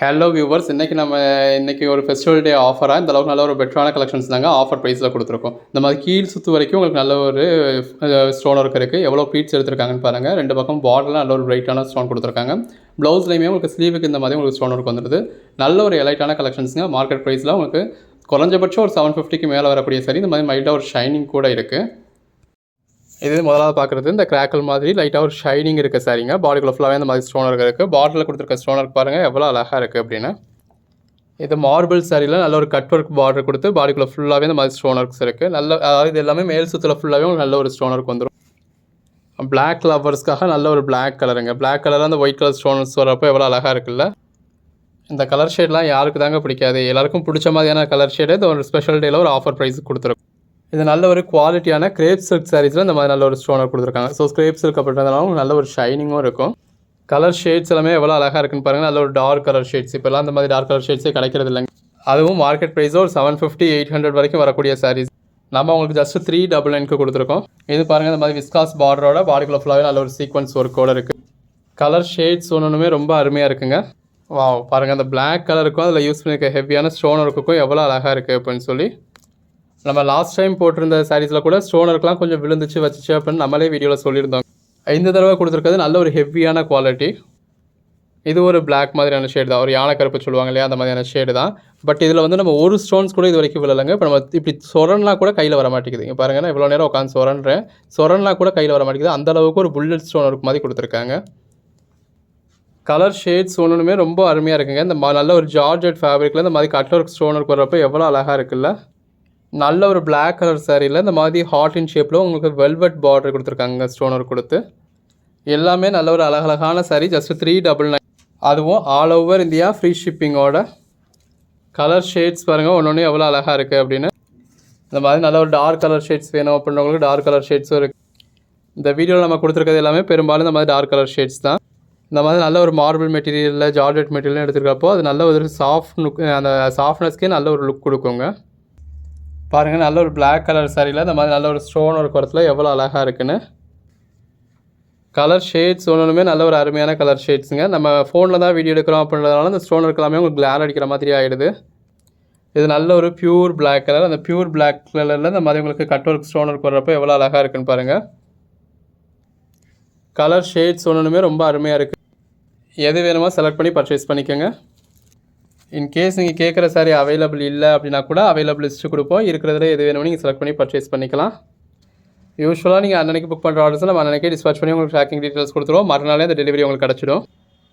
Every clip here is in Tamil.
ஹலோ வியூவர்ஸ், இன்றைக்கி ஒரு ஃபெஸ்டிவல் டே ஆஃபராக இந்த அளவுக்கு நல்ல ஒரு பெட்டரான கலெக்ஷன்ஸ் தாங்க ஆஃபர் ப்ரைஸில் கொடுத்துருக்கோம். இந்த மாதிரி கீழ் சுற்று வரைக்கும் உங்களுக்கு நல்ல ஒரு ஸ்டோன் ஒர்க் இருக்குது. எவ்வளோ ப்ளீட்ஸ் எடுத்துருக்காங்கன்னு பாருங்கள். 2 பக்கம் பார்டரில் நல்ல ஒரு பிரைட்டான ஸ்டோன் கொடுத்துருக்காங்க. ப்ளவுஸ்லையுமே உங்களுக்கு ஸ்லீவுக்கு இந்த மாதிரி உங்களுக்கு ஸ்டோன் ஒர்க் வந்துடுது. நல்ல ஒரு எலைட்டான கலெக்ஷன்ஸுங்க. மார்க்கெட் ப்ரைஸில் உங்களுக்கு குறைஞ்சபட்சம் ஒரு 750க்கு மேலே வரக்கூடிய சரி. இந்த மாதிரி மைல்டாக ஒரு ஷைனிங் கூட இருக்குது. இது முதலாவது பார்க்குறது இந்த கிராக்கல் மாதிரி லைட்டாக ஒரு ஷைனிங் இருக்குது சாரிங்க. பாடிக்குள்ள ஃபுல்லாகவே இந்த மாதிரி ஸ்டோன் ஒர்க் இருக்குது. பார்டரில் கொடுத்துருக்க ஸ்டோன் ஒர்க் பாருங்கள் எவ்வளோ அழகாக இருக்குது அப்படின்னு. இது மார்பிள் சாரியில் நல்ல ஒரு கட் ஒர்க் பார்டர் கொடுத்து பாடிக்குள்ள ஃபுல்லாகவே இந்த மாதிரி ஸ்டோன் ஒர்க்ஸ் இருக்குது. அதாவது இது எல்லாமே மேல் சுற்றில் ஃபுல்லாகவே நல்ல ஒரு ஸ்டோன் ஒர்க் வந்துடும். பிளாக் லவர்ஸ்க்காக நல்ல ஒரு பிளாக் கலருங்க. பிளாக் கலரில் அந்த ஒயிட் கலர் ஸ்டோன்ஸ் வரப்போ எவ்வளோ அழகாக இருக்குல்ல. இந்த கலர் ஷேட்லாம் யாருக்கு தாங்க பிடிக்காது. எல்லாருக்கும் பிடிச்ச மாதிரியான கலர் ஷேடு இந்த ஒரு ஸ்பெஷல் டேயில் ஒரு ஆஃபர் ப்ரைஸுக்கு கொடுத்துருக்கும். இது நல்ல ஒரு குவாலிட்டியான கிரேப் சில்க் சாரீஸில் இந்த மாதிரி நல்ல ஒரு ஸ்டோனர் கொடுத்துருக்காங்க. ஸோ கிரேப் சில்க் அப்படின்றதுனால நல்ல ஒரு ஷைனிங்கும் இருக்கும். கலர் ஷேட்ஸ் எல்லாமே எவ்வளோ அழகாக இருக்குன்னு பாருங்கள். நல்ல ஒரு டார்க் கலர் ஷேட்ஸ். இப்போல்லாம் இந்த மாதிரி டார்க் கலர் ஷேட்ஸே கிடைக்கிறது இல்லைங்க. அதுவும் மார்க்கெட் ப்ரைஸோ ஒரு 750-800 வரைக்கும் வரக்கூடிய சாரீஸ் நம்ம உங்களுக்கு ஜஸ்ட் 399க்கு கொடுத்துருக்கோம். இது பாருங்கள், இந்த மாதிரி விஸ்காஸ் பார்டரோட பாடிக்குள்ள ஃபுல்லாகவே நல்ல ஒரு சீக்வன்ஸ் ஒர்க்கோடு இருக்குது. கலர் ஷேட்ஸ் ஒன்றுமே ரொம்ப அருமையாக இருக்குங்க. வாவ், பாருங்கள் அந்த பிளாக் கலருக்கும் அதில் யூஸ் பண்ணியிருக்க ஹெவியான ஸ்டோன் ஒர்க்குக்கும் எவ்வளோ அழகாக இருக்குது அப்படின்னு சொல்லி. நம்ம லாஸ்ட் டைம் போட்டிருந்த சாரீஸில் கூட ஸ்டோன் ஒர்க்லாம் கொஞ்சம் விழுந்துச்சு வச்சுச்சு அப்படின்னு நம்மளே வீடியோவில் சொல்லியிருந்தோம். இந்த தடவை கொடுத்துருக்கிறது நல்ல ஒரு ஹெவியான குவாலிட்டி. இது ஒரு பிளாக் மாதிரியான ஷேடு தான். ஒரு யானை கருப்பு சொல்லுவாங்க இல்லையா, அந்த மாதிரியான ஷேடு தான். பட் இதில் வந்து நம்ம ஒரு ஸ்டோன்ஸ் கூட இது வரைக்கும் விழலைங்க. இப்போ நம்ம இப்படி சொரன்னா கூட கையில் வர மாட்டேங்குது. இங்கே பாருங்கன்னா இவ்வளோ நேரம் உட்காந்து சொரன்னா கூட கையில் வர மாட்டேங்குது. அந்தளவுக்கு ஒரு புல்லட் ஸ்டோன் ஒர்க் மாதிரி கொடுத்துருக்காங்க. கலர் ஷேட்ஸ் ஒன்றுமே ரொம்ப அருமையாக இருக்குங்க. இந்த நல்ல ஒரு ஜார்ஜெட் ஃபேப்ரிக்கில் இந்த மாதிரி கட் ஒர்க் ஸ்டோன் ஒர்க் வரப்போ எவ்வளோ அழகாக இருக்குல்ல. நல்ல ஒரு பிளாக் கலர் சாரியில் இந்த மாதிரி ஹார்ட் இன் ஷேப்பில் உங்களுக்கு வெல்வெட் பார்டர் கொடுத்துருக்காங்க ஸ்டோன் ஒர்க் கொடுத்து. எல்லாமே நல்ல ஒரு அழகழகான சாரீ. ஜஸ்ட் 399. அதுவும் ஆல் ஓவர் இந்தியா ஃப்ரீ ஷிப்பிங்கோட. கலர் ஷேட்ஸ் பாருங்கள் ஒன்று எவ்வளோ அழகாக இருக்குது அப்படின்னு. இந்த மாதிரி நல்ல ஒரு டார்க் கலர் ஷேட்ஸ் வேணும் அப்படின்றவங்களுக்கு டார்க் கலர் ஷேட்ஸும் இருக்குது. இந்த வீடியோவில் நம்ம கொடுத்துருக்கிறது எல்லாமே பெரும்பாலும் இந்த மாதிரி டார்க் கலர் ஷேட்ஸ் தான். இந்த மாதிரி நல்ல ஒரு மார்பிள் மெட்டீரியலில் ஜார்ஜெட் மெட்டீரியல் எடுத்துருக்கப்போ அது நல்ல ஒரு சாஃப்ட் லுக், அந்த சாஃப்ட்னஸ்க்கே நல்ல ஒரு லுக் கொடுக்குங்க. பாருங்கள், நல்ல ஒரு பிளாக் கலர் சாரியில் இந்த மாதிரி நல்ல ஒரு ஸ்டோன் ஒரு குறத்தில் எவ்வளோ அழகாக இருக்குன்னு. கலர் ஷேட்ஸ் ஒன்றுமே நல்ல ஒரு அருமையான கலர் ஷேட்ஸுங்க. நம்ம ஃபோனில் தான் வீடியோ எடுக்கிறோம் அப்படின்றதுனால இந்த ஸ்டோன் இருக்கலாமே உங்களுக்கு கிளார் அடிக்கிற மாதிரி ஆகிடுது. இது நல்ல ஒரு பியூர் பிளாக் கலர். அந்த பியூர் பிளாக் கலரில் இந்த மாதிரி உங்களுக்கு கட் ஒர்க் ஸ்டோன் ஒர்க் வரப்போ எவ்வளோ அழகாக இருக்குன்னு பாருங்கள். கலர் ஷேட்ஸ் ஒன்றுமே ரொம்ப அருமையாக இருக்குது. எது வேணுமோ செலக்ட் பண்ணி பர்ச்சேஸ் பண்ணிக்கோங்க. இன்கேஸ் நீங்கள் கேட்குற சாரி அவைலபிள் இல்லை அப்படின்னா கூட அவைலபிள் லிஸ்ட்டு கொடுப்போம். இருக்கிறதுல எது வேணுமோ நீங்கள் செலக்ட் பண்ணி பர்ச்சேஸ் பண்ணிக்கலாம். யூஸ்வலாக நீங்கள் அன்னைக்கு புக் பண்ணுற ஆர்டர்ஸ் நம்ம அன்னைக்கே டிஸ்பேச் பண்ணி உங்களுக்கு ட்ராக்கிங் டீட்டெயில்ஸ் கொடுத்துருவோம். மறுநாளே அந்த டெலிவரி உங்களுக்கு கிடச்சிடும்.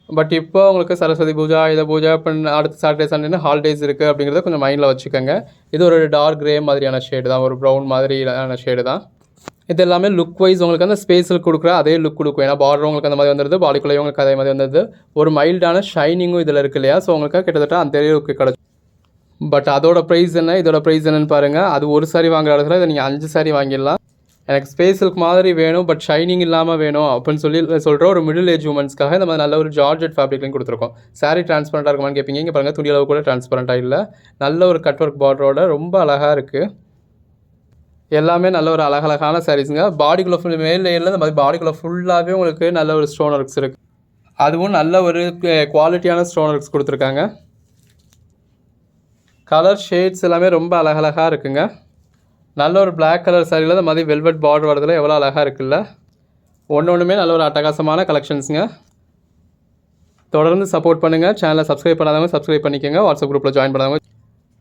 பட் இப்போ உங்களுக்கு சரஸ்வதி பூஜா, இதை பூஜா அடுத்த சாட்டர்டே சண்டேன்னு ஹாலிடேஸ் இருக்குது அப்படிங்கிறத கொஞ்சம் மைண்டில் வச்சுக்கோங்க. இது ஒரு டார்க் கிரே மாதிரியான ஷேடு தான், ஒரு ப்ரௌன் மாதிரியான ஷேடு தான். இது எல்லாமே லுக் வைஸ் உங்களுக்கு அந்த ஸ்பேஸில் கொடுக்குற அதே லுக் கொடுக்கும். ஏன்னா பார்டர் உங்களுக்கு அந்த மாதிரி வந்துடுது, பாடிக்குள்ளே உங்களுக்கு அதே மாதிரி வந்துடுது. ஒரு மைல்டான ஷைனிங்கும் இதில் இருக்குது இல்லையா. ஸோ உங்களுக்கு கிட்டத்தட்ட அந்த லுக்கு கிடச்சிடும். பட் அதோட ப்ரைஸ் என்ன, இதோட ப்ரைஸ் என்னன்னு பாருங்கள். அது ஒரு சாரி வாங்குற இடத்துல இதை நீங்கள் 5 சாரி வாங்கிடலாம். எனக்கு ஸ்பேஸுக்கு மாதிரி வேணும் பட் ஷைனிங் இல்லாமல் வேணும் அப்படின்னு சொல்கிற ஒரு மிடில் ஏஜ் உமன்ஸ்க்காக இந்த மாதிரி நல்ல ஒரு ஜார்ஜெட் ஃபேப்ரிக்லையும் கொடுத்துருக்கோம். சாரி டிரான்ஸ்பரண்ட்டாக இருக்குமான்னு கேட்பீங்க. இங்கே பாருங்கள், துணி அளவு கூட டிரான்ஸ்பரண்ட்டாக இல்லை. நல்ல ஒரு கட் ஒர்க் பார்டரோட ரொம்ப அழகாக இருக்குது. எல்லாமே நல்ல ஒரு அழகழகான சாரீஸுங்க. பாடிக்குள்ளே மேல் லேயரில் இந்த மாதிரி பாடிக்குள்ளே ஃபுல்லாகவே உங்களுக்கு நல்ல ஒரு ஸ்டோன் ஒர்க்ஸ் இருக்குது. அதுவும் நல்ல ஒரு குவாலிட்டியான ஸ்டோன் ஒர்க்ஸ் கொடுத்துருக்காங்க. கலர் ஷேட்ஸ் எல்லாமே ரொம்ப அழகழகாக இருக்குங்க. நல்ல ஒரு பிளாக் கலர் சாரியில் இந்த மாதிரி வெல்வெட் பார்டர் வரதுல எவ்வளோ அழகாக இருக்குல்ல. ஒன்றுமே நல்ல ஒரு அட்டகாசமான கலெக்ஷன்ஸுங்க. தொடர்ந்து சப்போர்ட் பண்ணுங்கள். சேனலை சப்ஸ்கிரைப் பண்ணாதவங்க சப்ஸ்கிரைப் பண்ணிக்கோங்க. வாட்ஸ்அப் குரூப்பில் ஜாயின் பண்ணாதவங்க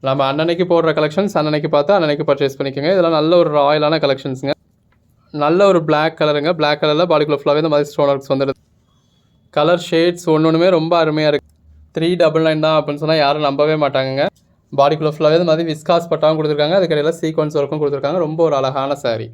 நம்ம அன்னன்னைக்கு போடுற கலெக்ஷன்ஸ் அன்னன்னைக்கு பார்த்து அன்னன்னைக்கு பர்ச்சேஸ் பண்ணிக்கோங்க. இதெல்லாம் நல்ல ஒரு ராயலான கலெக்ஷன்ஸுங்க. நல்ல ஒரு பிளாக் கலருங்க. பிளாக் கலரில் பாடிக்குள்ள ஃபுல்லாகவே இந்த மாதிரி ஸ்டோன் ஒர்க்ஸ் வந்துடுது. கலர் ஷேட்ஸ் ஒன்றுமே ரொம்ப அருமையாக இருக்குது. 399 தான் அப்படின்னு சொன்னால் யாரும் நம்பவே மாட்டாங்க. பாடிக்குள்ள ஃபுல்லாகவே இந்த மாதிரி விஸ்காஸ் பட்டாவும் கொடுத்துருக்காங்க. அதுக்கடையில் சீக்வன்ஸ் ஒர்க்கும் கொடுத்துருக்காங்க. ரொம்ப ஒரு அழகான சாரீ.